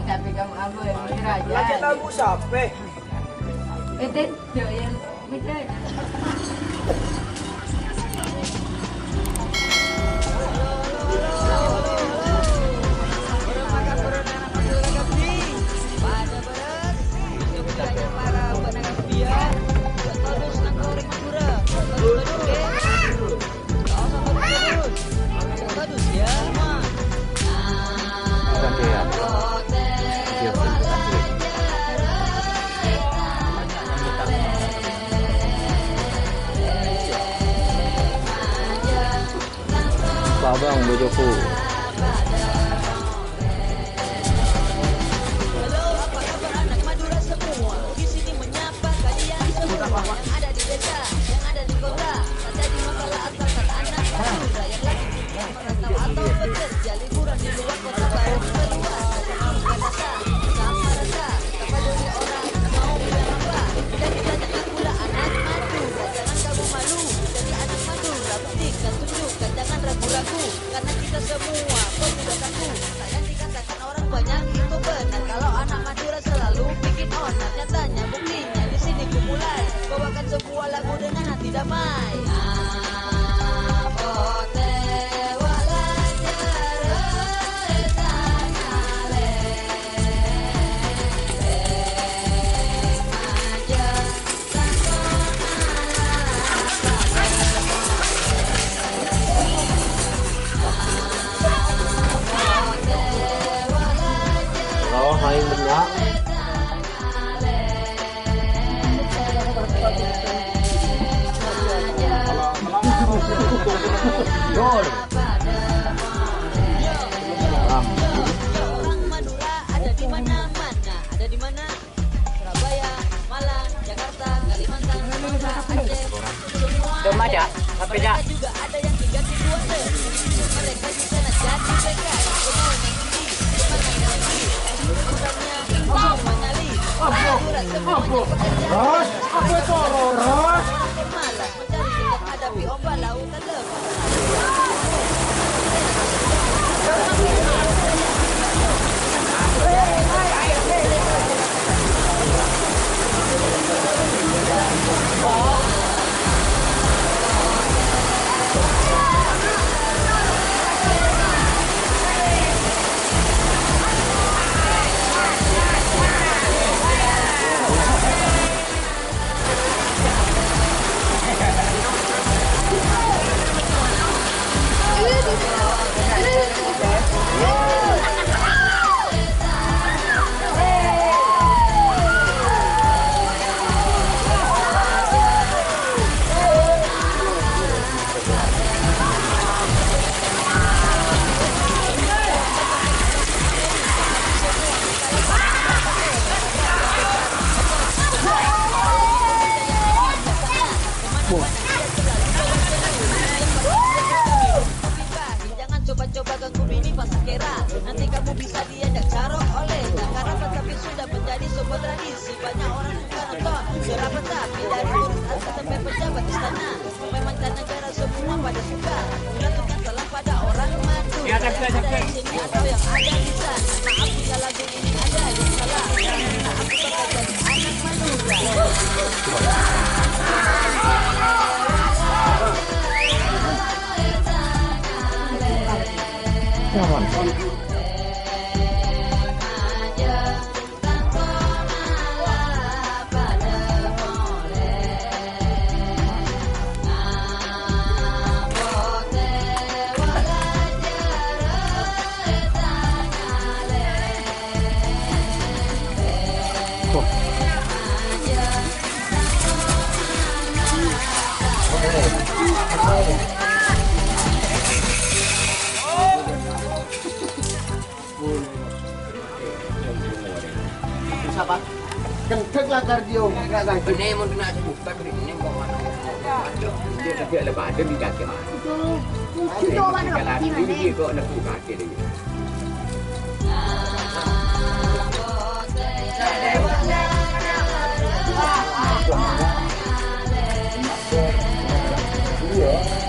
Tapi kamu abu yang mikir aja. Lagi lagu siapa? Itu yang mikir. Abang bojoku. Halo, apa kabar anak Madura semua? Di sini menyapa kalian semua yang ada di desa, yang ada di kota. Tak jadi masalah asal kata anak Madura yang lagi merantau atau bekerja liburan di luar kota baru berdua. Jangan rasa, sama rasa, tak peduli orang mau bilang apa. Jadi banyak akulah anak Madura, jangan kamu malu. Jadi anak Madura buktikan, tunjukkan, jangan ragu-ragu. Karena kita semua pemuda tangguh. Tak yang dikatakan orang banyak itu benar. Kalau anak Madura selalu bikin onar. Nyatanya buktinya di sini ku mulai bawakan sebuah lagu dengan hati damai. Oh, main banyak. Gol. Orang Madura ada di mana-mana. Ada di mana? Surabaya, Malang, Jakarta, Kalimantan, Sumatera, Aceh. Semua Ada, tapi mereka juga ada yang tinggal di luar negeri. Mereka di sana jadi mereka semuanya tinggi, semangatnya tinggi, ukurannya semua nyali. Madura semuanya pekerja. Ros, apa itu Ros? Malas mencari sejak hadapi ombak lautan lepas. Jangan coba-coba ganggu mini pasar kera. Nanti kamu bisa diajak carok oleh karena tapi sudah menjadi sebuah tradisi. Banyak orang suka nonton serapan sapi dari urusan sampai pejabat istana. Memang negara semua pada suka menentukan salah pada orang Madura. Yang ada di sini atau yang ada di sana. Maaf jika lagu ini ada yang salah. Karena aku bakal jadi anak Madura. Siapa? Kenteng lah kardio. Ini mau kena buka ini mau mana? Dia tapi ada badan di kaki mah. Kita orang nak pergi mana? Dia kok nak buka kaki dia. Iya.